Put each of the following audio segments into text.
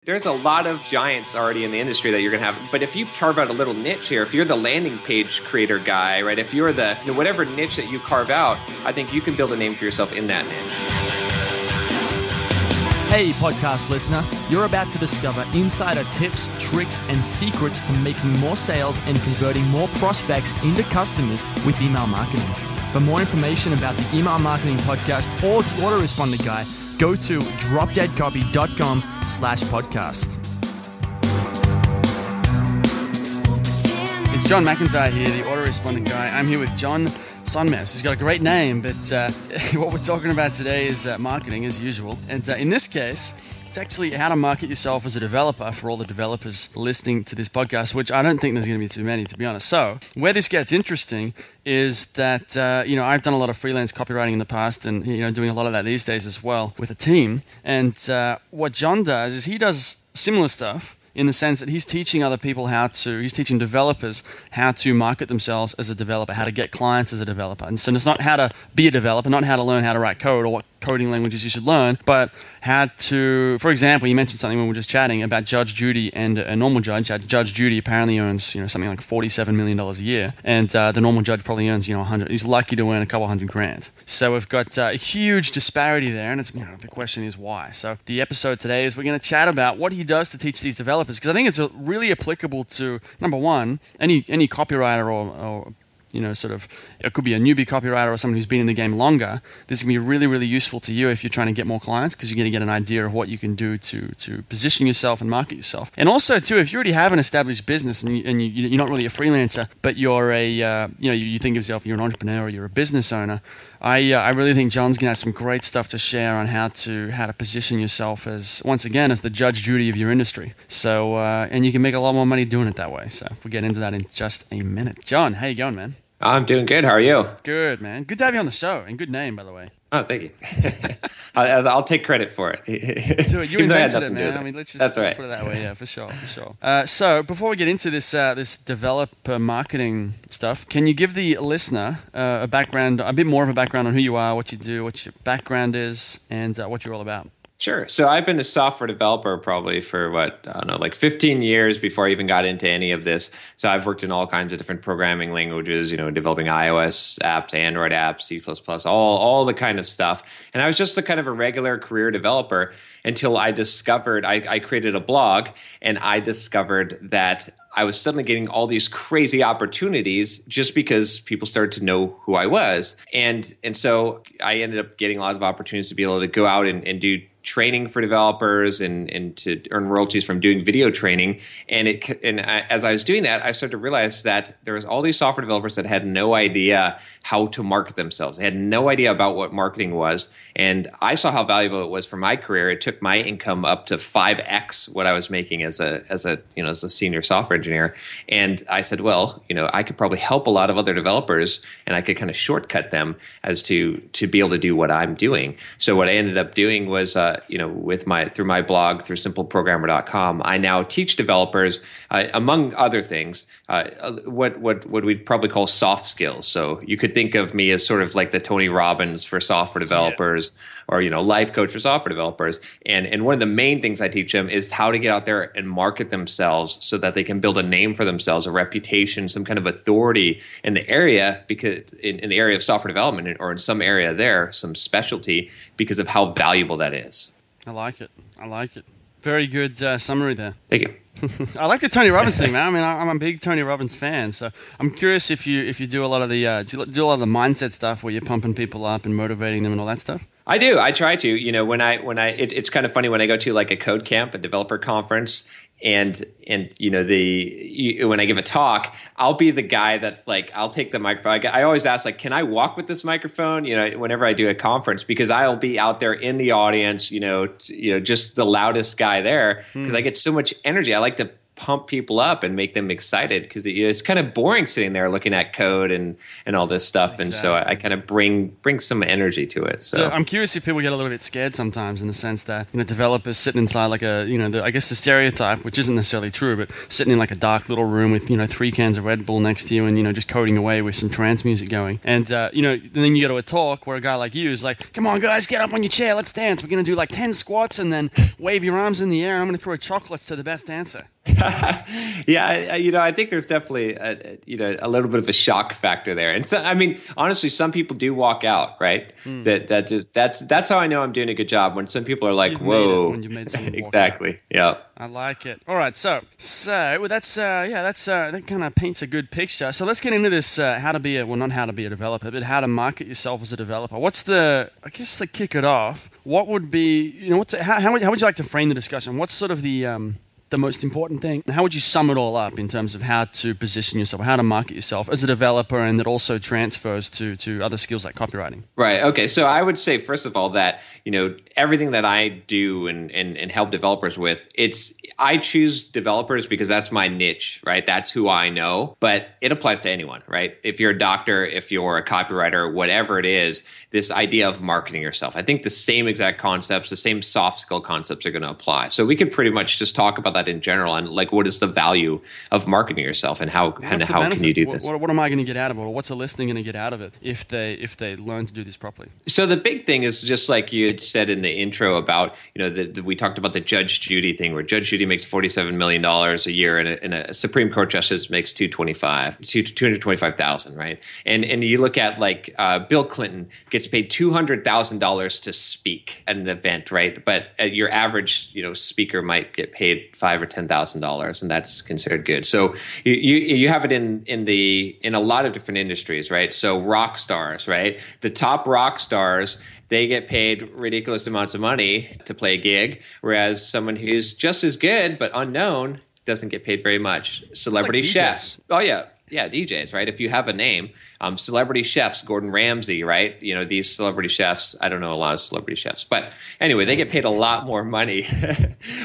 There's a lot of giants already in the industry that you're going to have. But if you carve out a little niche here, if you're the landing page creator guy, right? If you're the whatever niche that you carve out, I think you can build a name for yourself in that niche. Hey, podcast listener, you're about to discover insider tips, tricks, and secrets to making more sales and converting more prospects into customers with email marketing. For more information about the Email Marketing Podcast or the Autoresponder Guy, go to dropdeadcopy.com/podcast. It's John McIntyre here, the Autoresponder Guy. I'm here with John Sonmez. He's got a great name, but what we're talking about today is marketing, as usual. And in this case, it's actually how to market yourself as a developer for all the developers listening to this podcast, which I don't think there's going to be too many, to be honest. So where this gets interesting is that, I've done a lot of freelance copywriting in the past and, doing a lot of that these days as well with a team. And what John does is he does similar stuff in the sense that he's teaching he's teaching developers how to market themselves as a developer, how to get clients as a developer. And so it's not how to be a developer, not how to learn how to write code or what coding languages you should learn, but how to, for example, you mentioned something when we were just chatting about Judge Judy and a normal judge. Judge Judy apparently earns, something like $47 million a year, and the normal judge probably earns, 100. He's lucky to earn a couple $100,000. So we've got a huge disparity there, and it's, the question is why. So the episode today is we're going to chat about what he does to teach these developers, because I think it's really applicable to, number one, any copywriter or it could be a newbie copywriter or someone who's been in the game longer. This can be really, really useful to you if you're trying to get more clients, because you're going to get an idea of what you can do to position yourself and market yourself. And also, too, if you already have an established business and you're not really a freelancer, but you're you think of yourself, you're an entrepreneur or you're a business owner, I really think John's going to have some great stuff to share on how to position yourself as the Judge Judy of your industry. So, and you can make a lot more money doing it that way. So we'll get into that in just a minute. John, how you going, man? I'm doing good. How are you? Good, man. Good to have you on the show. And good name, by the way. Oh, thank you. I'll take credit for it. So you invented it, man. I mean, let's just put it that way. Yeah, for sure. So before we get into this developer marketing stuff, can you give the listener a bit more of a background on who you are, what you do, what your background is, and what you're all about? Sure. So I've been a software developer probably for 15 years before I even got into any of this. So I've worked in all kinds of different programming languages, developing iOS apps, Android apps, C++, all the kind of stuff. And I was just a kind of a regular career developer until I discovered, I created a blog, and I discovered that I was suddenly getting all these crazy opportunities just because people started to know who I was. And so I ended up getting lots of opportunities to be able to go out and do training for developers and to earn royalties from doing video training. As I was doing that, I started to realize that there was all these software developers that had no idea how to market themselves. They had no idea about what marketing was. And I saw how valuable it was for my career. It took my income up to 5x what I was making as a senior software engineer. And I said, well, I could probably help a lot of other developers, and I could kind of shortcut them as to be able to do what I'm doing. So what I ended up doing was through my blog, through simpleprogrammer.com, I now teach developers, among other things, what we'd probably call soft skills. So you could think of me as sort of like the Tony Robbins for software developers, or life coach for software developers. And one of the main things I teach them is how to get out there and market themselves so that they can build a name for themselves, a reputation, some kind of authority in the area, because in the area of software development, or in some area there, some specialty, because of how valuable that is. I like it. Very good summary there. Thank you. I like the Tony Robbins thing, man. I mean, I'm a big Tony Robbins fan, so I'm curious if you do a lot of the mindset stuff where you're pumping people up and motivating them and all that stuff. I do. I try to. It's kind of funny when I go to like a code camp, a developer conference, and when I give a talk, I'll be the guy that's like, I'll take the microphone. I always ask, like, can I walk with this microphone? Whenever I do a conference, because I'll be out there in the audience, just the loudest guy there, because I get so much energy. I like to pump people up and make them excited, because it's kind of boring sitting there looking at code and all this stuff. Exactly. And so I kind of bring some energy to it. So I'm curious if people get a little bit scared sometimes, in the sense that, developers sitting inside like a, I guess the stereotype, which isn't necessarily true, but sitting in like a dark little room with, 3 cans of Red Bull next to you and, just coding away with some trance music going. And, then you go to a talk where a guy like you is like, come on guys, get up on your chair, let's dance. We're going to do like 10 squats and then wave your arms in the air and I'm going to throw chocolates to the best dancer. Yeah, I think there's definitely a little bit of a shock factor there, and so honestly, some people do walk out, right? That's how I know I'm doing a good job, when some people are like, "Whoa!" When you've made someone walk exactly. Out. Yeah, I like it. All right, so that kind of paints a good picture. So let's get into this: not how to be a developer, but how to market yourself as a developer. To kick it off, what would be, how would you like to frame the discussion? What's sort of the most important thing? How would you sum it all up in terms of how to position yourself, how to market yourself as a developer, and that also transfers to other skills like copywriting? Right. Okay. So I would say, first of all, that, everything that I do and help developers with, I choose developers because that's my niche, right? That's who I know, but it applies to anyone, right? If you're a doctor, if you're a copywriter, whatever it is, this idea of marketing yourself, I think the same exact concepts, the same soft skill concepts are going to apply. So we could pretty much just talk about that in general, and like, what is the value of marketing yourself, and how can you do this? What am I going to get out of it, or what's a listener going to get out of it if they learn to do this properly? So the big thing is, just like you had said in the intro about, we talked about the Judge Judy thing, where Judge Judy makes $47 million a year, and a Supreme Court justice makes $225,000, right? And you look at like Bill Clinton gets paid $200,000 to speak at an event, right? But your average speaker might get paid $5,000 or $10,000, and that's considered good. So you have it in a lot of different industries, right? So rock stars, right? The top rock stars, they get paid ridiculous amounts of money to play a gig, whereas someone who's just as good but unknown doesn't get paid very much. Celebrity chefs. Oh yeah. Yeah, DJs, right? If you have a name, celebrity chefs, Gordon Ramsay, right? These celebrity chefs, I don't know a lot of celebrity chefs, but anyway, they get paid a lot more money.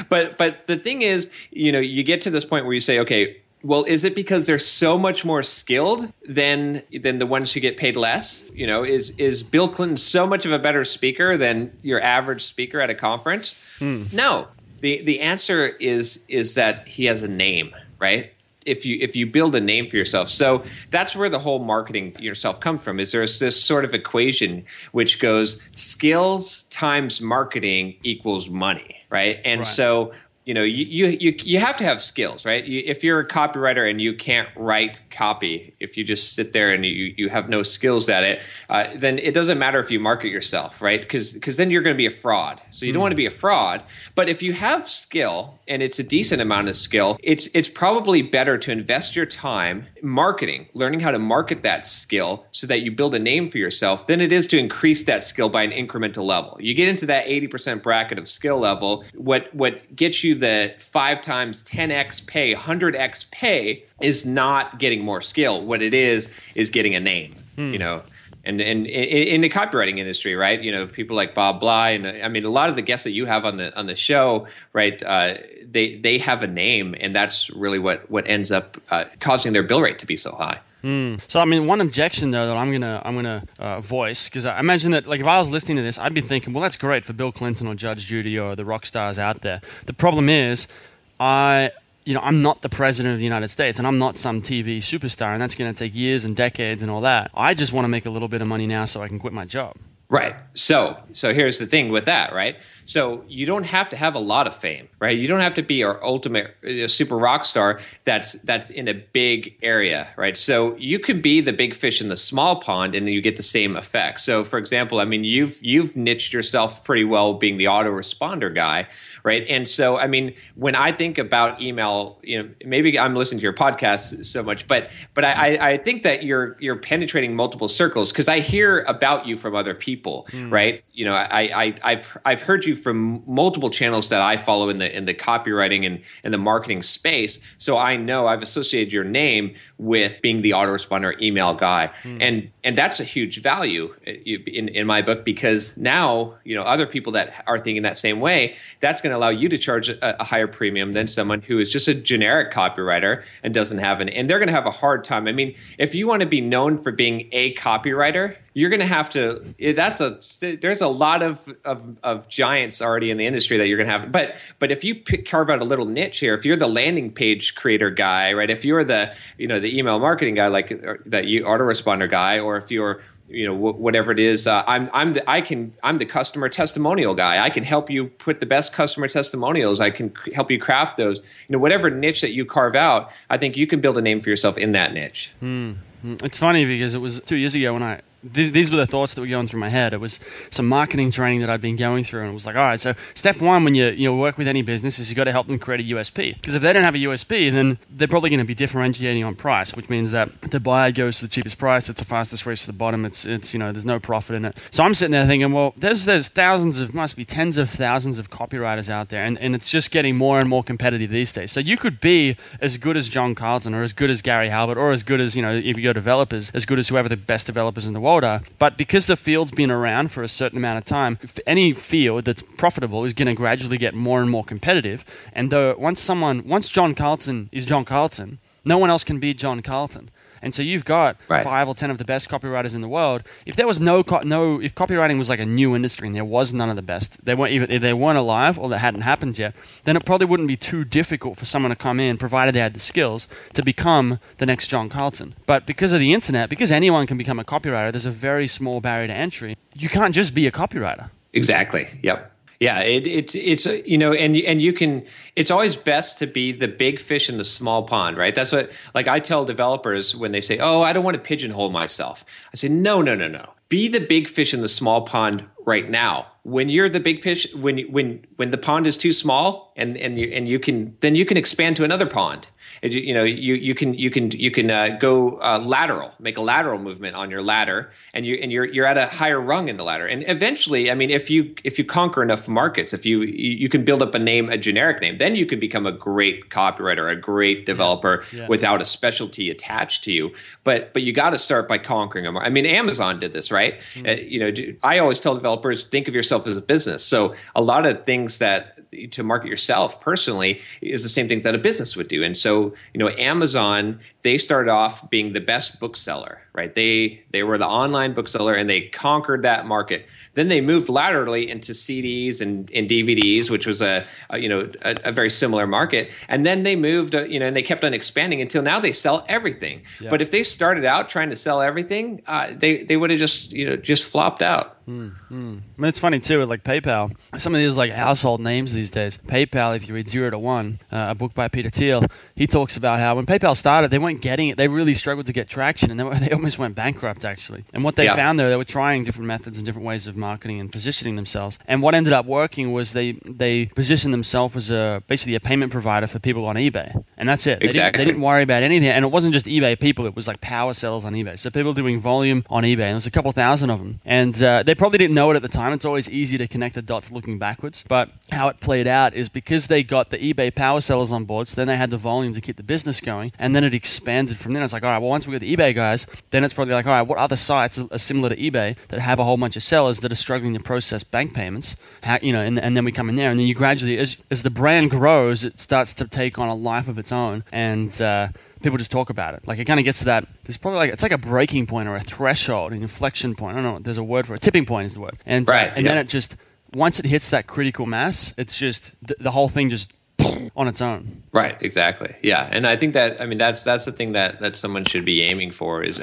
But the thing is, you get to this point where you say, okay, well, is it because they're so much more skilled than the ones who get paid less? Is Bill Clinton so much of a better speaker than your average speaker at a conference? No. The answer is that he has a name, right? If you build a name for yourself. So that's where the whole marketing yourself comes from, is there's this sort of equation which goes skills times marketing equals money, right? And so you have to have skills, right? If you're a copywriter and you can't write copy, if you just sit there and you have no skills at it, then it doesn't matter if you market yourself, right? Because then you're going to be a fraud. So you don't want to be a fraud. But if you have skill, and it's a decent amount of skill, it's probably better to invest your time marketing, learning how to market that skill so that you build a name for yourself, than it is to increase that skill by an incremental level. You get into that 80% bracket of skill level, what gets you the 5 times 10x pay, 100x pay is not getting more skill. What it is getting a name, And in the copywriting industry, right? People like Bob Bly, and a lot of the guests that you have on the show, right? They have a name, and that's really what ends up causing their bill rate to be so high. So one objection though that I'm gonna voice, because I imagine that, like, if I was listening to this, I'd be thinking, well, that's great for Bill Clinton or Judge Judy or the rock stars out there. The problem is, I'm not the president of the United States, and I'm not some TV superstar, and that's going to take years and decades and all that. I just want to make a little bit of money now so I can quit my job. Right. So here's the thing with that, right? So you don't have to have a lot of fame, right? You don't have to be your ultimate super rock star that's in a big area, right? So you could be the big fish in the small pond, and you get the same effect. So, for example, you've niched yourself pretty well being the autoresponder guy, right? And so, when I think about email, maybe I'm listening to your podcast so much, but I think that you're penetrating multiple circles, because I hear about you from other people, right? I've heard you from multiple channels that I follow in the copywriting and the marketing space. So I know I've associated your name with being the autoresponder email guy. And And that's a huge value in my book, because now, other people that are thinking that same way, that's going to allow you to charge a higher premium than someone who is just a generic copywriter and doesn't have and they're going to have a hard time. I mean, if you want to be known for being a copywriter, you're going to have to, there's a lot of giants already in the industry that you're going to have. But if you carve out a little niche here, if you're the landing page creator guy, right? If you're the the email marketing guy, like that autoresponder guy, or if you're whatever it is, I'm the customer testimonial guy. I can help you put the best customer testimonials. I can help you craft those. Whatever niche that you carve out, I think you can build a name for yourself in that niche. It's funny because it was 2 years ago when these were the thoughts that were going through my head. It was some marketing training that I'd been going through, and it was like, all right, so step one when you work with any business is you got to help them create a USP. Because if they don't have a USP, then they're probably going to be differentiating on price, which means that the buyer goes to the cheapest price. It's the fastest race to the bottom. It's there's no profit in it. So I'm sitting there thinking, well, there's must be tens of thousands of copywriters out there, and it's just getting more and more competitive these days. So you could be as good as John Carlton, or as good as Gary Halbert, or as good as if you go developers, as good as whoever the best developers in the world are. But because the field's been around for a certain amount of time, any field that's profitable is going to gradually get more and more competitive. And once John Carlton is John Carlton, no one else can beat John Carlton. And so you've got 5 or 10 of the best copywriters in the world. If there was if copywriting was like a new industry and there was none of the best, they weren't alive or that hadn't happened yet, then it probably wouldn't be too difficult for someone to come in, provided they had the skills, to become the next John Carlton. But because of the internet, because anyone can become a copywriter, there's a very small barrier to entry. You can't just be a copywriter. Exactly. Yep. Yeah, it's and you can. It's always best to be the big fish in the small pond, right? That's what, like, I tell developers when they say, "Oh, I don't want to pigeonhole myself." I say, "No. Be the big fish in the small pond right now. When you're the big fish, when the pond is too small, and you can expand to another pond. You can go lateral, make a lateral movement on your ladder, and you're at a higher rung in the ladder. And eventually, I mean, if you conquer enough markets, if you can build up a generic name, then you can become a great copywriter, a great developer without a specialty attached to you. But you got to start by conquering them. I mean, Amazon did this, right? I always tell developers, think of yourself as a business. So a lot of things that to market yourself personally is the same things that a business would do. And so, Amazon, they started off being the best bookseller, right? They were the online bookseller, and they conquered that market. Then they moved laterally into CDs and DVDs, which was a very similar market. And then they moved, and they kept on expanding until now they sell everything. Yeah. But if they started out trying to sell everything, they would have just flopped out. I mean, it's funny too with like PayPal. Some of these like household names these days. PayPal, if you read 0 to 1, a book by Peter Thiel, he talks about how when PayPal started, they weren't getting it. They really struggled to get traction, and they almost went bankrupt actually. And what they found there, they were trying different methods and different ways of marketing and positioning themselves. And what ended up working was they positioned themselves as basically a payment provider for people on eBay, and that's it. Exactly. They didn't worry about anything, and it wasn't just eBay people. It was like power sellers on eBay. So people doing volume on eBay, and there was a couple thousand of them, and they probably didn't know it at the time. It's always easy to connect the dots looking backwards. But how it played out is because they got the eBay power sellers on board, so then they had the volume to keep the business going, and then it expanded from there. It's like, all right, well, once we got the eBay guys, then it's probably like, all right, what other sites are similar to eBay that have a whole bunch of sellers that are struggling to process bank payments? And then we come in there, and then you gradually, as the brand grows, it starts to take on a life of its own, and people just talk about it. Like, it kind of gets to that. There's probably it's like a breaking point or a threshold, an inflection point. I don't know. There's a word for it. Tipping point is the word. And then it just, once it hits that critical mass, it's just the whole thing just on its own. Right. Exactly. Yeah. And I think that, that's the thing that someone should be aiming for is,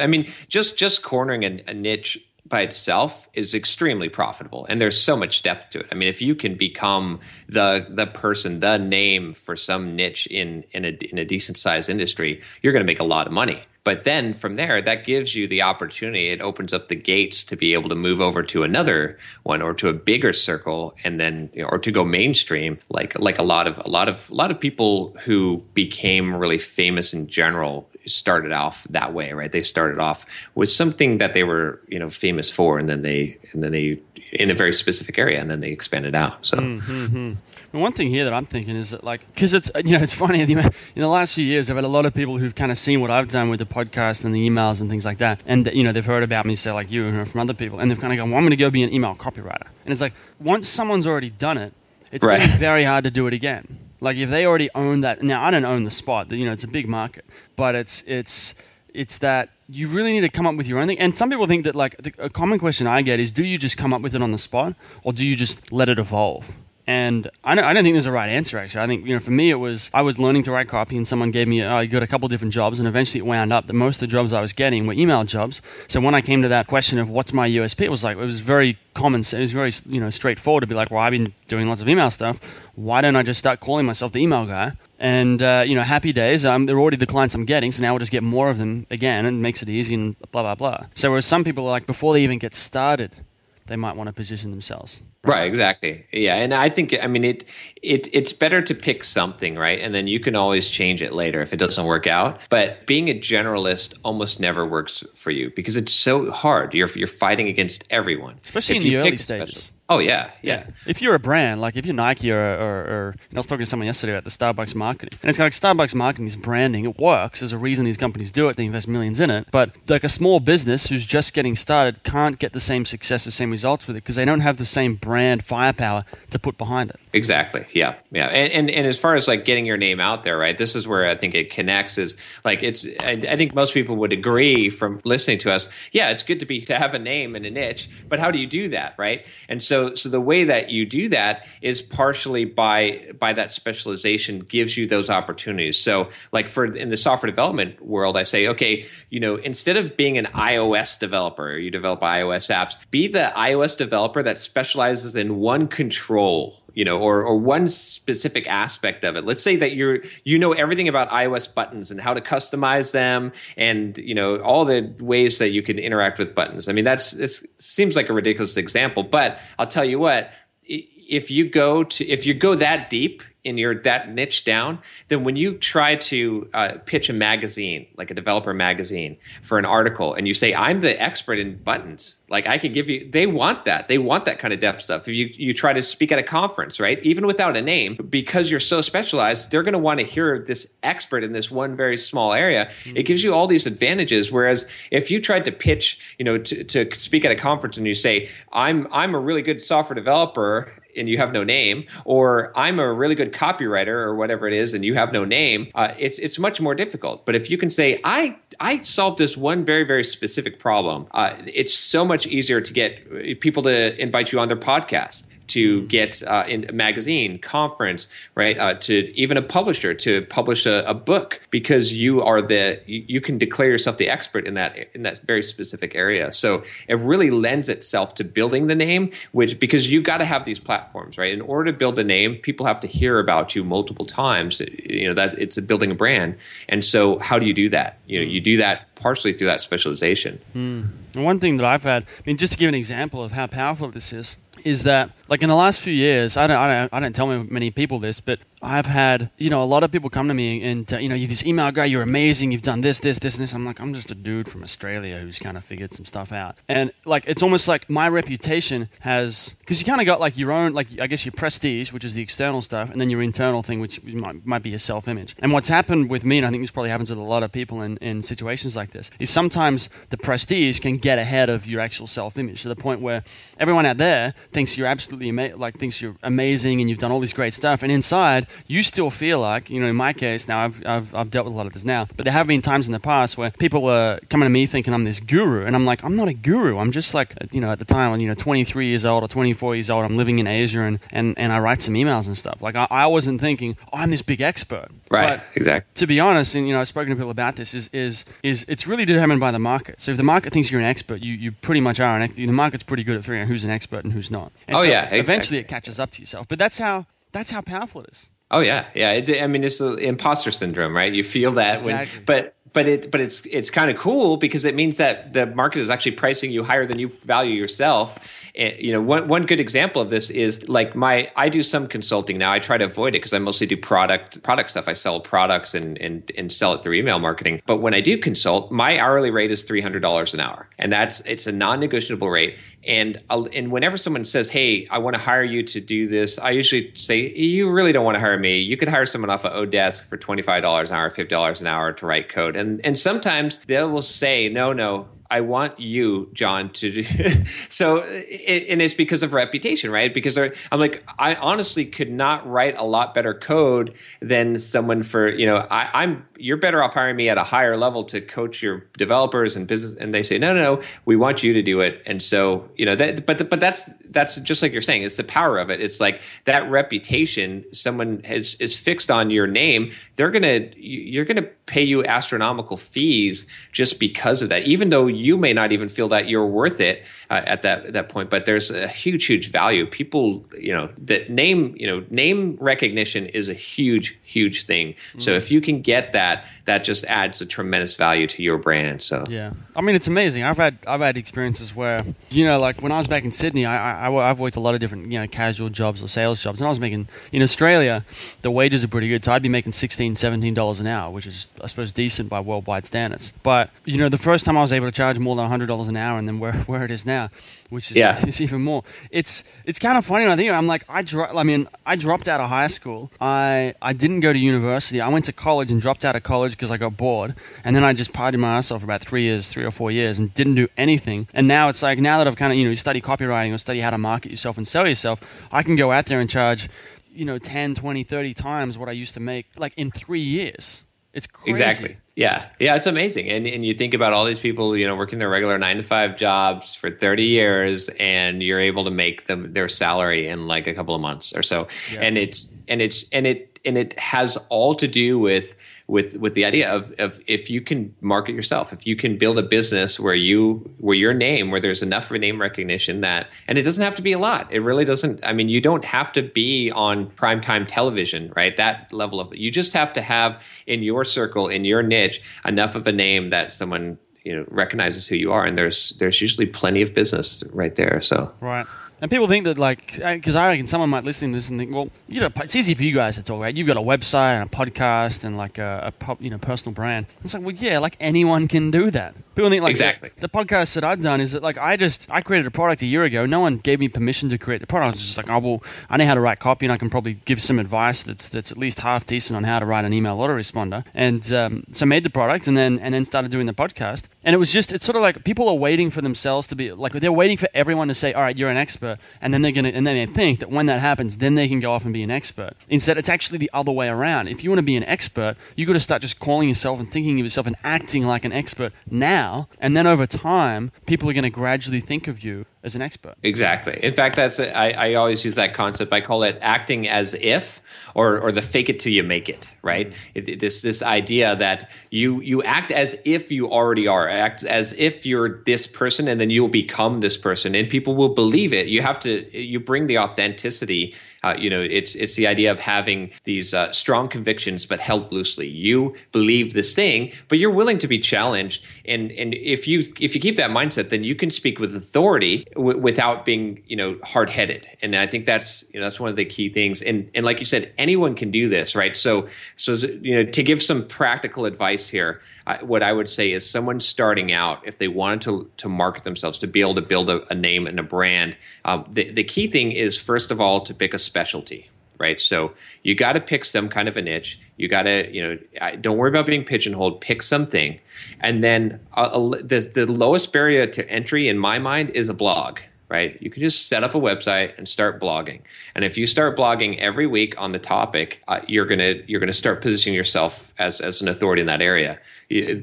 just cornering a niche by itself is extremely profitable, and there's so much depth to it. I mean, if you can become the person, the name for some niche in a decent sized industry, you're going to make a lot of money. But then from there, that gives you the opportunity. It opens up the gates to be able to move over to another one or to a bigger circle, and then or to go mainstream. Like a lot of people who became really famous in general started off that way, right? They started off with something that they were, famous for, and then they in a very specific area, and then they expanded out. So. And one thing here that I'm thinking is that, like, because it's funny, in the last few years, I've had a lot of people who've kind of seen what I've done with the podcast and the emails and things like that. And, they've heard about me, say, like you, from other people. And they've kind of gone, well, I'm going to go be an email copywriter. And it's like, once someone's already done it, it's going to be very hard to do it again. Like, if they already own that. Now, I don't own the spot. It's a big market. But it's that you really need to come up with your own thing. And some people think that, like, a common question I get is, do you just come up with it on the spot, or do you just let it evolve? And I don't think there's a right answer, actually. I think, for me, I was learning to write copy, and someone gave me, I got a couple different jobs, and eventually it wound up that most of the jobs I was getting were email jobs. So when I came to that question of what's my USP, it was very common. It was very, straightforward to be like, well, I've been doing lots of email stuff. Why don't I just start calling myself the email guy? And, happy days. They're already the clients I'm getting, so now we'll just get more of them again, and it makes it easy and blah, blah, blah. So whereas some people are like, before they even get started, they might want to position themselves. Right, exactly. Yeah, and I think, it's better to pick something, right? And then you can always change it later if it doesn't work out. But being a generalist almost never works for you because it's so hard. You're fighting against everyone. Especially in the early stages. Oh, yeah. If you're a brand, like if you're Nike or I was talking to someone yesterday about the Starbucks marketing. And it's like Starbucks marketing is branding. It works. There's a reason these companies do it. They invest millions in it. But like a small business who's just getting started can't get the same success, the same results with it because they don't have the same brand firepower to put behind it. Exactly. Yeah. And as far as like getting your name out there, right? This is where I think it connects is like I think most people would agree from listening to us. Yeah, it's good to have a name and a niche, but how do you do that, right? And so the way that you do that is partially by that specialization gives you those opportunities. So like in the software development world, I say, okay, instead of being an iOS developer, you develop iOS apps, be the iOS developer that specializes in one control, or one specific aspect of it. Let's say that you know everything about iOS buttons and how to customize them and, all the ways that you can interact with buttons. I mean, it seems like a ridiculous example, but I'll tell you what, if you go that deep in that niche down, then when you try to pitch a magazine, like a developer magazine for an article, and you say, I'm the expert in buttons, like I can give you, they want that kind of depth stuff. If you try to speak at a conference, right, even without a name, because you're so specialized, they're going to want to hear this expert in this one very small area. Mm-hmm. It gives you all these advantages. Whereas if you tried to pitch, to speak at a conference and you say, I'm a really good software developer, and you have no name, or I'm a really good copywriter or whatever it is and you have no name, it's much more difficult. But if you can say, I solved this one very, very specific problem, it's so much easier to get people to invite you on their podcast, to get in a magazine, conference, right? To even a publisher to publish a book because you can declare yourself the expert in that very specific area. So it really lends itself to building the name, because you got to have these platforms, right? In order to build a name, people have to hear about you multiple times. That it's building a brand. And so how do you do that? You do that partially through that specialization. And one thing that I've had, just to give an example of how powerful this is that, like in the last few years, I don't tell many people this, but I've had, a lot of people come to me and, you're this email guy, you're amazing, you've done this, and this. I'm like, I'm just a dude from Australia who's kind of figured some stuff out. And like, it's almost like my reputation has, because you kind of got like your own, like I guess your prestige, which is the external stuff, and then your internal thing, which might be your self-image. And what's happened with me, and I think this probably happens with a lot of people in situations like this, is sometimes the prestige can get ahead of your actual self-image to the point where everyone out there thinks you're absolutely thinks you're amazing and you've done all this great stuff, and inside you still feel like, in my case now, I've dealt with a lot of this now, but there have been times in the past where people are coming to me thinking I'm this guru, and I'm like, I'm not a guru. I'm just like, at the time when 23 years old or 24 years old, I'm living in Asia and I write some emails and stuff. Like I wasn't thinking, I'm this big expert. Right, but exactly. To be honest, and I've spoken to people about this, is it's really determined by the market. So if the market thinks you're an expert, you pretty much are an expert. The market's pretty good at figuring out who's an expert and who's not. And Exactly. Eventually it catches up to yourself. But that's how powerful it is. Oh yeah. It's the imposter syndrome, right? You feel that exactly. it's kind of cool because it means that the market is actually pricing you higher than you value yourself. And, one good example of this is like I do some consulting now. I try to avoid it because I mostly do product stuff. I sell products and sell it through email marketing. But when I do consult, my hourly rate is $300 an hour, and it's a non-negotiable rate. And whenever someone says, "Hey, I want to hire you to do this," I usually say, "You really don't want to hire me. You could hire someone off of Odesk for $25 an hour, $50 an hour to write code." And sometimes they will say, "No, I want you, John, to do." So, and it's because of reputation, right? Because I'm like, I honestly could not write a lot better code than someone for, you're better off hiring me at a higher level to coach your developers and business. And they say, no, we want you to do it. And so, but that's just like you're saying, it's the power of it. It's like that reputation, someone is fixed on your name. You're going to pay you astronomical fees just because of that, even though you may not even feel that you're worth it at that point. But there's a huge value. People, that name recognition is a huge thing. Mm-hmm. So if you can get that just adds a tremendous value to your brand. So yeah, I mean, it's amazing. I've had experiences where, like when I was back in Sydney, I've worked a lot of different, casual jobs or sales jobs, and I was making, in Australia, the wages are pretty good. So I'd be making $16, $17 an hour, which is, I suppose, decent by worldwide standards. But, the first time I was able to charge more than $100 an hour, and then where it is now, which is even more. It's kind of funny when I think I'm like, I dropped out of high school. I didn't go to university. I went to college and dropped out of college because I got bored. And then I just partied my ass off for about 3 or 4 years and didn't do anything. And now it's like, now that I've kind of, you study copywriting or study how to market yourself and sell yourself, I can go out there and charge, 10, 20, 30 times what I used to make like in 3 years. It's crazy. Exactly. Yeah, it's amazing. And you think about all these people, working their regular 9-to-5 jobs for 30 years, and you're able to make their salary in like a couple of months or so. Yeah. And it has all to do with the idea of if you can market yourself, if you can build a business where there's enough of a name recognition and it doesn't have to be a lot. It really doesn't. I mean, you don't have to be on primetime television, right? That level of, you just have to have in your circle, in your niche, enough of a name that someone, recognizes who you are. And there's usually plenty of business right there. So, right. And people think that, like, because I reckon someone might listen to this and think, well, it's easy for you guys to talk, right? You've got a website and a podcast and like a personal brand. It's like, well, yeah, like anyone can do that. People think like exactly. The podcast that I've done is that like I created a product a year ago. No one gave me permission to create the product. I was just like, oh, well, I know how to write copy and I can probably give some advice that's at least half decent on how to write an email autoresponder. And so I made the product and then started doing the podcast. And it's sort of like people are waiting for themselves to be like, they're waiting for everyone to say, all right, you're an expert. And then they think that when that happens, then they can go off and be an expert. Instead, it's actually the other way around. If you want to be an expert, you got to start just calling yourself and thinking of yourself and acting like an expert now. And then over time, people are going to gradually think of you as an expert. Exactly. In fact, I always use that concept. I call it acting as if, or the fake it till you make it, right? This idea that you act as if you already are, act as if you're this person, and then you'll become this person, and people will believe it. You bring the authenticity. It's the idea of having these strong convictions, but held loosely. You believe this thing, but you're willing to be challenged. And if you keep that mindset, then you can speak with authority without being, hard-headed. And I think that's one of the key things. And like you said, anyone can do this, right? So to give some practical advice here, what I would say is someone starting out, if they wanted to market themselves, to be able to build a name and a brand, the key thing is, first of all, to pick a specialty, right? So you got to pick some kind of a niche. You got to, don't worry about being pigeonholed. Pick something. And then the lowest barrier to entry in my mind is a blog, right? You can just set up a website and start blogging. And if you start blogging every week on the topic, you're gonna start positioning yourself as an authority in that area.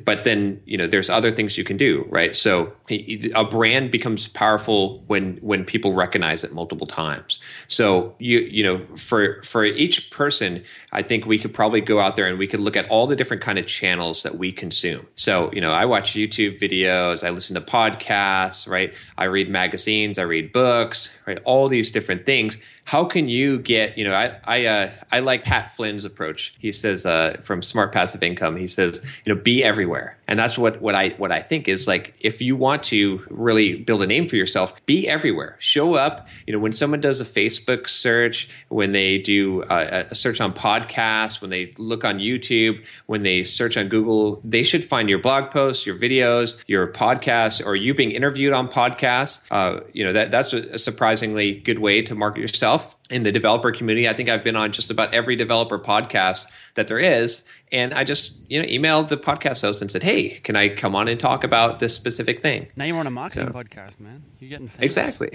But then, there's other things you can do, right? So a brand becomes powerful when people recognize it multiple times. So for each person, I think we could probably go out there and we could look at all the different kind of channels that we consume. So, I watch YouTube videos, I listen to podcasts, right? I read magazines. magazines, I read books, right? All these different things. How can you get, I like Pat Flynn's approach. He says, from Smart Passive Income, he says, be everywhere. And that's what I think is like, if you want to really build a name for yourself, be everywhere. Show up. When someone does a Facebook search, when they do a search on podcasts, when they look on YouTube, when they search on Google, they should find your blog posts, your videos, your podcasts, or you being interviewed on podcasts. That's a surprisingly good way to market yourself. In the developer community, I think I've been on just about every developer podcast that there is. And I just, emailed the podcast host and said, hey, can I come on and talk about this specific thing? Now you're on a marketing podcast, man. You're getting famous. Exactly.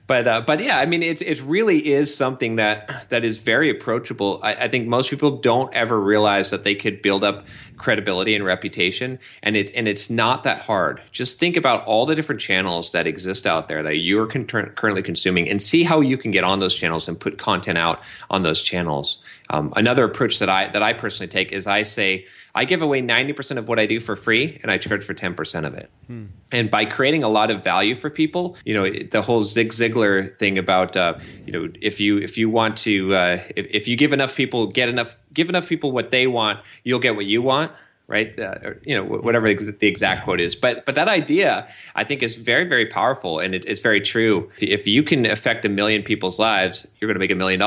But yeah, I mean, it really is something that is very approachable. I think most people don't ever realize that they could build up credibility and reputation. And it's not that hard. Just think about all the different channels that exist out there that you're currently consuming and see how you can get on those channels and put content out on those channels. Another approach that I personally take is I say, I give away 90% of what I do for free and I charge for 10% of it. And by creating a lot of value for people, the whole Zig Ziglar thing about, if you want to, if you give enough people, give enough people what they want, you'll get what you want. Right, whatever the exact quote is, but that idea I think is very, very powerful, and it's very true. If you can affect 1 million people's lives, you're going to make $1 million.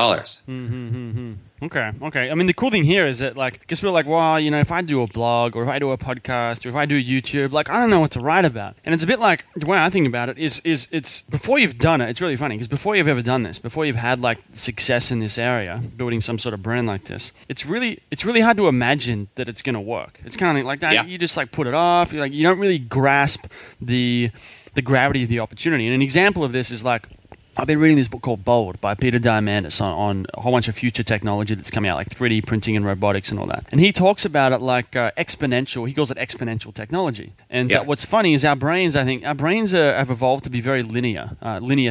Okay. I mean, the cool thing here is that, because we're like, well, if I do a blog or if I do a podcast or if I do YouTube, I don't know what to write about. And it's a bit like, the way I think about it is it's before you've done it, it's really funny, because before you've ever done this, before you've had success in this area, building some sort of brand like this, it's really hard to imagine that it's going to work. It's kind of like that. Yeah. You just put it off. You don't really grasp the gravity of the opportunity. And an example of this is I've been reading this book called Bold by Peter Diamandis on a whole bunch of future technology that's coming out, like 3D printing and robotics and all that. And he talks about it like exponential. He calls it exponential technology. And what's funny is our brains have evolved to be very linear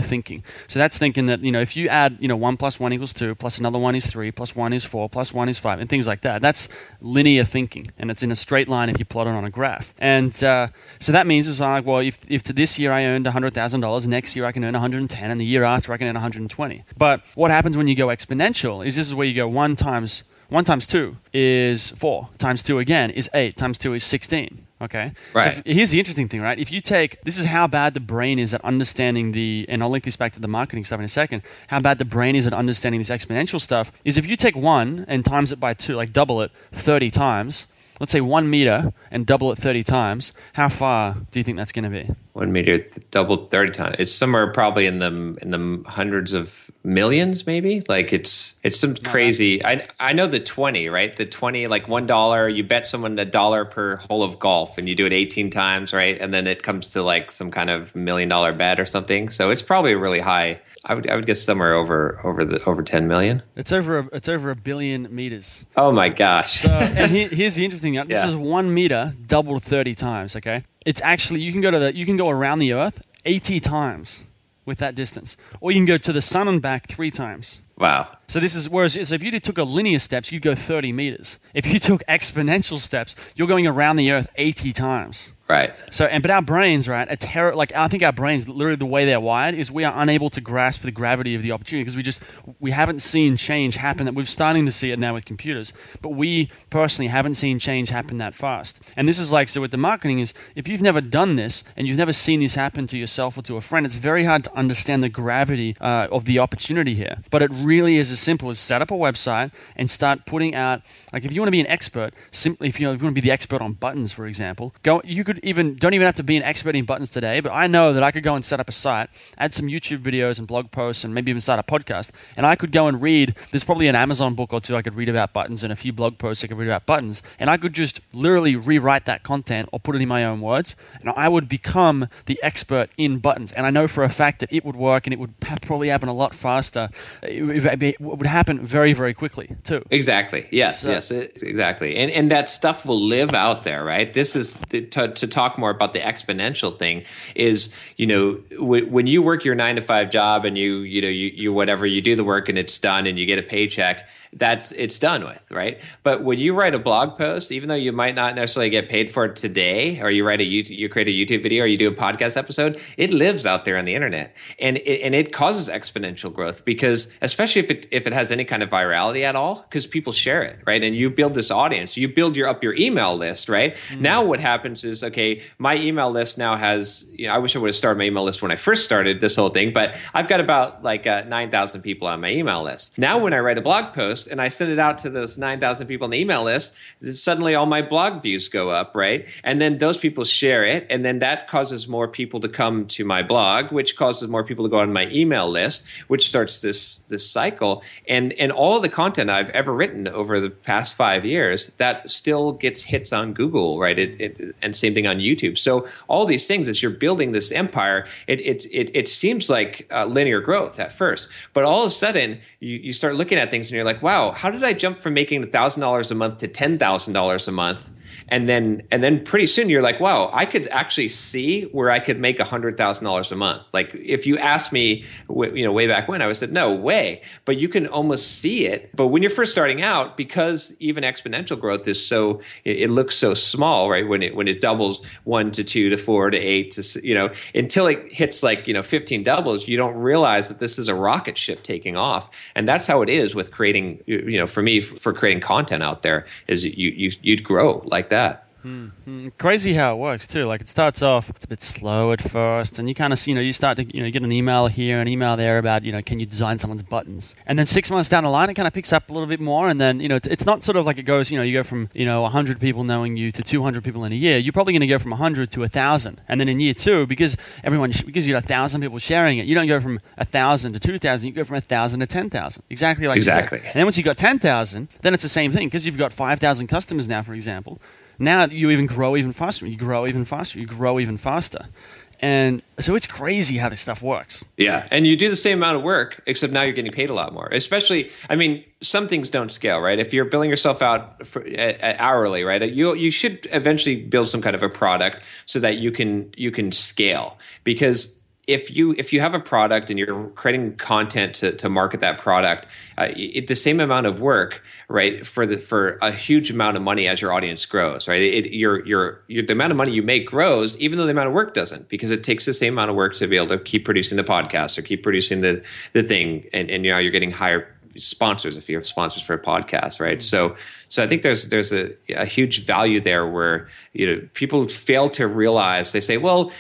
thinking. So that's thinking that, if you add, 1 + 1 = 2, plus another 1 is 3, plus 1 is 4, plus 1 is 5, and things like that. That's linear thinking. And it's in a straight line if you plot it on a graph. And so that means it's like, well, if to this year I earned $100,000, next year I can earn 110, and the year after I can earn 120. But what happens when you go exponential is this is where you go 1 times 2 is 4, times 2 again is 8, times 2 is 16. Okay? Right. So here's the interesting thing, right? If you this is how bad the brain is at understanding and I'll link this back to the marketing stuff in a second, how bad the brain is at understanding this exponential stuff is if you take 1 and times it by 2, double it 30 times, let's say 1 meter and double it 30 times, how far do you think that's going to be? 1 meter doubled 30 times. It's somewhere probably in the hundreds of millions, maybe. It's some crazy. I know the 20, right? The 20, $1. You bet someone $1 per hole of golf, and you do it 18 times, right? And then it comes to some kind of $1 million bet or something. So it's probably really high. I would guess somewhere over 10 million. It's over 1 billion meters. Oh my gosh! So, and here's the interesting thing. This is 1 meter doubled 30 times. Okay, it's actually you can go around the Earth 80 times with that distance, or you can go to the sun and back 3 times. Wow. So if you took a linear steps, you'd go 30 meters. If you took exponential steps, you're going around the Earth 80 times. Right. So, but our brains, right, I think our brains, literally the way they're wired is we are unable to grasp the gravity of the opportunity because we haven't seen change happen. That we're starting to see it now with computers, but we personally haven't seen change happen that fast. And this is so with the marketing is, if you've never done this and you've never seen this happen to yourself or to a friend, it's very hard to understand the gravity of the opportunity here. But it really is as simple as set up a website and start putting out, if you want to be an expert, simply if you want to be the expert on buttons, for example, don't even have to be an expert in buttons today, but I know that I could go and set up a site, add some YouTube videos and blog posts, and maybe even start a podcast, and I could go and read, there's probably an Amazon book or two I could read about buttons and a few blog posts I could read about buttons, and I could just literally rewrite that content or put it in my own words, and I would become the expert in buttons. And I know for a fact that it would work, and it would probably happen a lot faster. It it would happen very, very quickly too. Exactly. Yes. Exactly. And that stuff will live out there, right? This is to talk more about the exponential thing. Is when you work your 9-to-5 job and you whatever, you do the work and it's done and you get a paycheck. It's done with, right? But when you write a blog post, even though you might not necessarily get paid for it today, or you create a YouTube video, or you do a podcast episode, it lives out there on the internet, and it causes exponential growth, because especially if it has any kind of virality at all, because people share it, right? And you build this audience, you build up your email list, right? Mm-hmm. Now what happens is, okay, my email list now has, I wish I would have started my email list when I first started this whole thing, but I've got about 9,000 people on my email list. Now when I write a blog post and I send it out to those 9,000 people on the email list, suddenly all my blog views go up, right? And then those people share it, and then that causes more people to come to my blog, which causes more people to go on my email list, which starts this cycle. And all of the content I've ever written over the past 5 years, that still gets hits on Google, right? And same thing on YouTube. So all these things, as you're building this empire, it seems like linear growth at first, but all of a sudden you start looking at things and you're like, wow, how did I jump from making $1,000 a month to $10,000 a month? And then pretty soon you're like, wow, I could actually see where I could make $100,000 a month. Like if you asked me, way back when, I would have said, no way. But you can almost see it. But when you're first starting out, because even exponential growth is it looks so small, right? When it doubles 1 to 2 to 4 to 8 to, until it hits 15 doubles, you don't realize that this is a rocket ship taking off. And that's how it is with creating, for me, for creating content out there, is you'd grow like that. Crazy how it works too. Like it starts off, it's a bit slow at first, and you kind of see, you start to, you get an email here, an email there about, can you design someone's buttons? And then 6 months down the line, it kind of picks up a little bit more, and then, it's not sort of like it goes, you go from, 100 people knowing you to 200 people in a year. You're probably going to go from 100 to 1,000, and then in year 2, because you got 1,000 people sharing it, you don't go from 1,000 to 2,000. You go from 1,000 to 10,000. Exactly. You said. And then once you got 10,000, then it's the same thing, because you've got 5,000 customers now, for example. Now you even grow even faster. You grow even faster. You grow even faster. And so it's crazy how this stuff works. Yeah. And you do the same amount of work, except now you're getting paid a lot more. Especially, some things don't scale, right? If you're billing yourself out hourly, right? You should eventually build some kind of a product so that you can scale. Because if you have a product and you're creating content to market that product, it's the same amount of work, right? For a huge amount of money as your audience grows, right? The amount of money you make grows, even though the amount of work doesn't, because it takes the same amount of work to be able to keep producing the podcast or keep producing the thing, and you're getting higher sponsors if you have sponsors for a podcast, right? Mm-hmm. So I think there's a huge value there where people fail to realize. They say, well,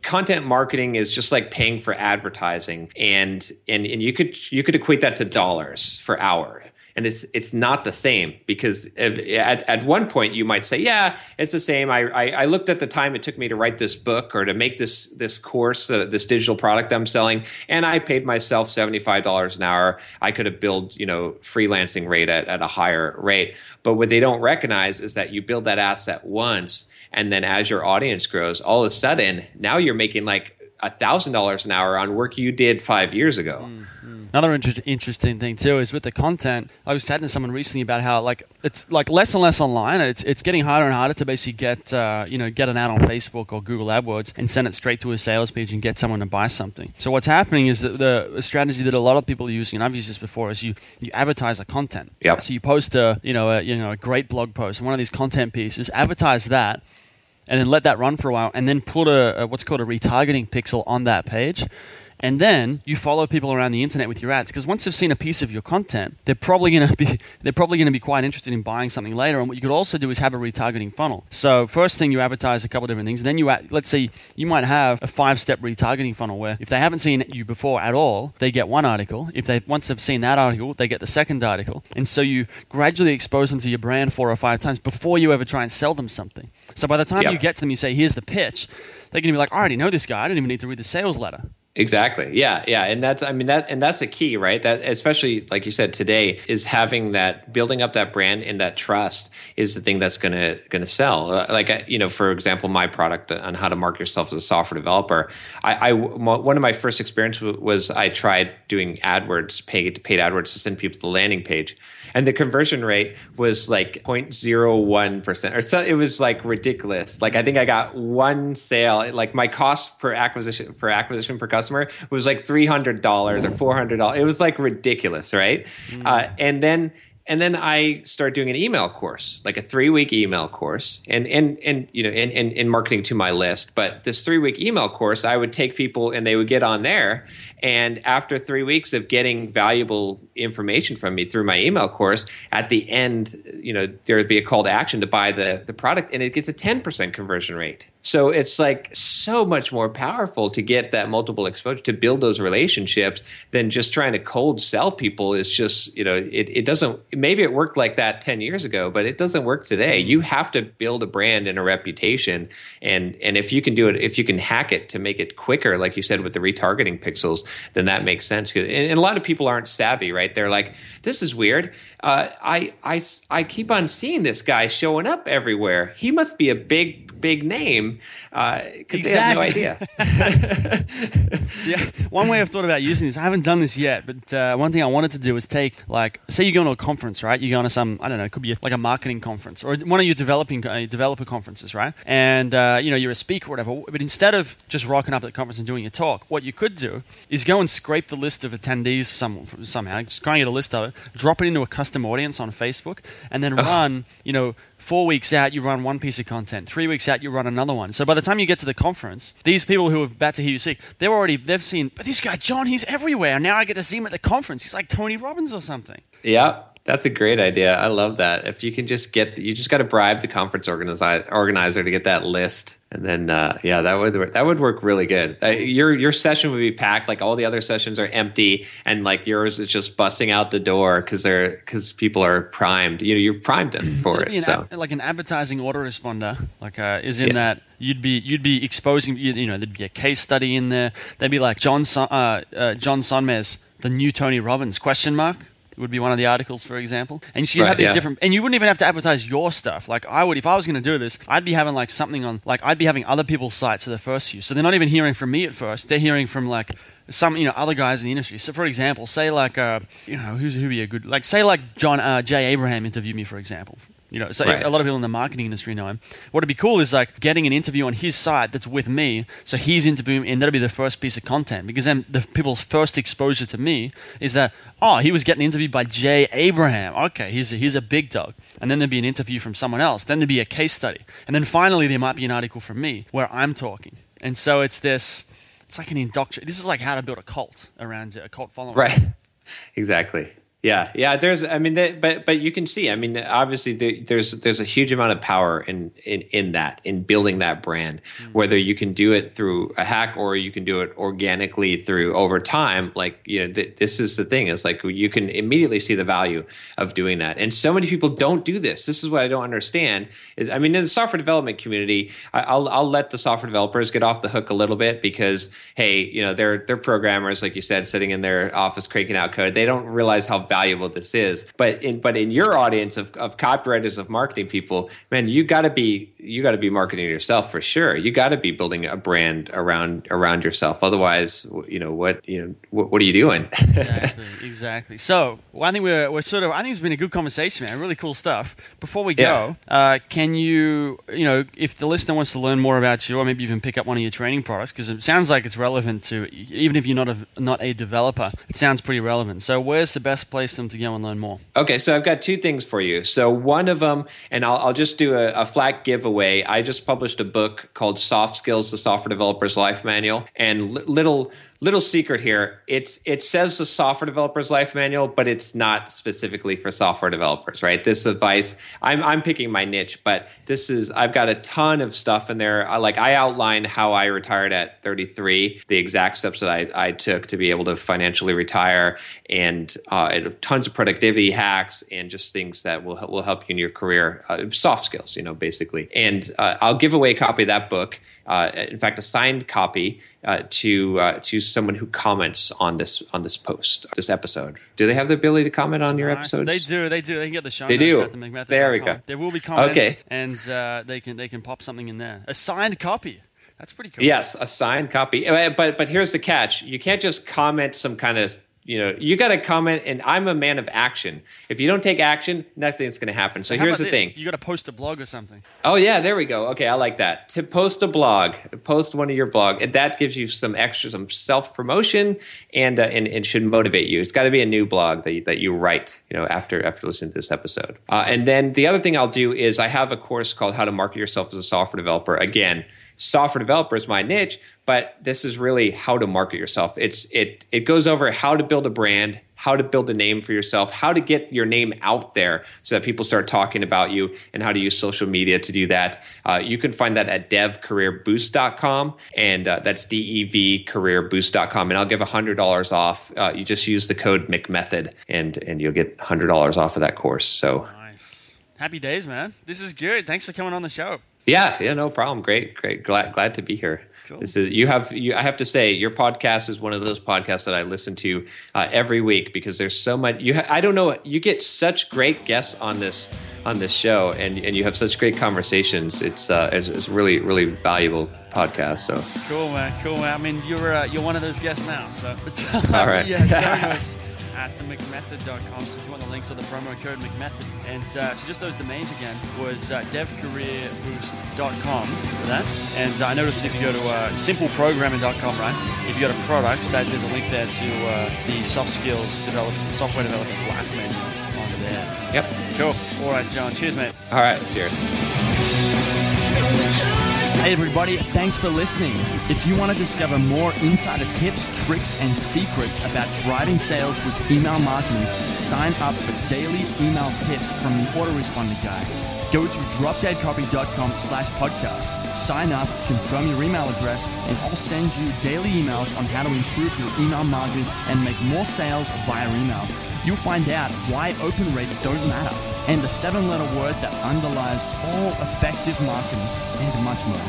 content marketing is just like paying for advertising, and you could equate that to dollars per hour. And it's not the same, because at one point you might say, yeah, it's the same. I looked at the time it took me to write this book or to make this course, this digital product I'm selling, and I paid myself $75 an hour. I could have billed, freelancing rate at a higher rate. But what they don't recognize is that you build that asset once, and then as your audience grows, all of a sudden now you're making $1,000 an hour on work you did 5 years ago. Mm-hmm. Another interesting thing too is with the content. I was chatting to someone recently about how it's less and less online. It's getting harder and harder to basically get an ad on Facebook or Google AdWords and send it straight to a sales page and get someone to buy something. So what's happening is that the strategy that a lot of people are using, and I've used this before, is you advertise the content. Yep. So you post a great blog post and one of these content pieces, advertise that, and then let that run for a while, and then put what's called a retargeting pixel on that page. And then you follow people around the internet with your ads, because once they've seen a piece of your content, they're probably going to be quite interested in buying something later. And what you could also do is have a retargeting funnel. So first thing, you advertise a couple of different things. Then let's say you might have a 5-step retargeting funnel where if they haven't seen you before at all, they get one article. Once they've seen that article, they get the second article. And so you gradually expose them to your brand 4 or 5 times before you ever try and sell them something. So by the time you get to them, you say, here's the pitch. They're going to be like, I already know this guy. I don't even need to read the sales letter. Exactly. Yeah. Yeah. And that's a key, right? That, especially like you said today, is having that, building up that brand and that trust is the thing that's going to sell. For example, my product on how to market yourself as a software developer. One of my first experiences was I tried doing AdWords, paid AdWords to send people to the landing page. And the conversion rate was like 0.01% or so. It was like ridiculous. Like I think I got one sale. Like my cost per acquisition per customer was like $300 or $400. It was like ridiculous, right? And then I started doing an email course, like a 3-week email course, and marketing to my list. But this 3-week email course, I would take people and they would get on there. And after 3 weeks of getting valuable information from me through my email course, at the end, there would be a call to action to buy the product, and it gets a 10% conversion rate. So it's like so much more powerful to get that multiple exposure, to build those relationships, than just trying to cold sell people. Is just, it doesn't, maybe it worked like that 10 years ago, but it doesn't work today. You have to build a brand and a reputation. And if you can do it, if you can hack it to make it quicker, like you said, with the retargeting pixels, then that makes sense. And a lot of people aren't savvy, right? They're like, this is weird. I keep on seeing this guy showing up everywhere. He must be a big name. Exactly. They have no idea. Yeah. One way I've thought about using this, I haven't done this yet, but one thing I wanted to do is take, like, say you go to a conference, right? You go to some, I don't know, it could be like a marketing conference or one of your developer conferences, right? And, you're a speaker or whatever, but instead of just rocking up at the conference and doing your talk, what you could do is go and scrape the list of attendees somehow, just try and get a list of it, drop it into a custom audience on Facebook, and then run, 4 weeks out, you run one piece of content. 3 weeks out, you run another one. So by the time you get to the conference, these people who are about to hear you speak, they've seen, but this guy, John, he's everywhere. Now I get to see him at the conference. He's like Tony Robbins or something. Yeah, that's a great idea. I love that. If you can just you just got to bribe the conference organizer to get that list. And then, that would work really good. Your session would be packed, like all the other sessions are empty, and like yours is just busting out the door because people are primed. You've primed them for it. Like an advertising autoresponder, that you'd be exposing. There'd be a case study in there. They'd be like John Sonmez, the new Tony Robbins ? Would be one of the articles, for example. And you'd have these different, and you wouldn't even have to advertise your stuff. Like I would, if I was going to do this, I'd be having like something on, like I'd be having other people's sites for the first use. So they're not even hearing from me at first. They're hearing from like some, other guys in the industry. So for example, say like, who'd be a good, like say like John J. Abraham interviewed me, for example. So right. A lot of people in the marketing industry know him. What would be cool is like getting an interview on his site that's with me. So he's interviewing, and that'll be the first piece of content, because then the people's first exposure to me is that, he was getting interviewed by J. Abraham. Okay, he's a big dog. And then there'd be an interview from someone else. Then there'd be a case study. And then finally there might be an article from me where I'm talking. And so it's like an indoctrination. This is like how to build a cult around a cult following. Right. Exactly. Yeah. But you can see, obviously there's a huge amount of power in that, in building that brand, whether you can do it through a hack or you can do it organically through over time. Like, this is the thing, is like you can immediately see the value of doing that. And so many people don't do this. This is what I don't understand is, in the software development community, I'll let the software developers get off the hook a little bit because, hey, they're programmers, like you said, sitting in their office cranking out code. They don't realize how valuable this is. But in your audience of copywriters, of marketing people, man, you got to be marketing yourself for sure. You got to be building a brand around yourself. Otherwise, what are you doing? Exactly. So I think I think it's been a good conversation, man. Really cool stuff. Before we go, can you, if the listener wants to learn more about you, or maybe even pick up one of your training products, because it sounds like it's relevant to, even if you're not a developer, it sounds pretty relevant. So where's the best place for them to go and learn more? Okay, so I've got two things for you. So one of them, and I'll just do a flat giveaway. I just published a book called Soft Skills: The Software Developer's Life Manual. And little secret here, it says the Software Developer's Life Manual, but it's not specifically for software developers, right? This advice, I'm picking my niche, but I've got a ton of stuff in there. I outline how I retired at 33, the exact steps that I took to be able to financially retire, and tons of productivity hacks and just things that will help you in your career, soft skills, basically. And I'll give away a copy of that book. In fact, a signed copy to someone who comments on this post, this episode? Do they have the ability to comment on your episodes? They do. They can get the show notes at themcmethod.com. There we go. There will be comments, okay. And they can pop something in there. A signed copy. That's pretty cool. Yes, a signed copy. But here's the catch: you can't just comment some kind of. You got to comment, and I'm a man of action. If you don't take action, nothing's going to happen. So here's the thing. You got to post a blog or something. Oh, yeah, there we go. Okay, I like that. To post a blog, post one of your blog, and that gives you some self-promotion and should motivate you. It's got to be a new blog that you write, after listening to this episode. And then the other thing I'll do is I have a course called How to Market Yourself as a Software Developer. Again, software developer is my niche, but this is really how to market yourself. It goes over how to build a brand, how to build a name for yourself, how to get your name out there so that people start talking about you, and how to use social media to do that. You can find that at devcareerboost.com, and that's devcareerboost.com, and I'll give $100 off. You just use the code McMethod, and you'll get $100 off of that course. So nice. Happy days, man. This is good. Thanks for coming on the show. Yeah, no problem. Great. Glad to be here. Cool. I have to say, your podcast is one of those podcasts that I listen to every week, because there's so much. I don't know. You get such great guests on this show, and you have such great conversations. It's really, really valuable podcast. So cool, man. I mean, you're one of those guests now. So all right. Yeah, show notes at themcmethod.com. So if you want the links or the promo code McMethod. And so just those domains again was devcareerboost.com for that. And I noticed that if you go to simpleprogramming.com, right? If you go to products, there's a link there to the software developers life menu on there. Yep. Cool. All right, John. Cheers, mate. All right. Cheers. Hey everybody, thanks for listening. If you want to discover more insider tips, tricks, and secrets about driving sales with email marketing, sign up for daily email tips from the autoresponder guy. Go to dropdeadcopy.com/podcast. Sign up, confirm your email address, and I'll send you daily emails on how to improve your email marketing and make more sales via email. You'll find out why open rates don't matter, and the 7-letter word that underlies all effective marketing, and much more.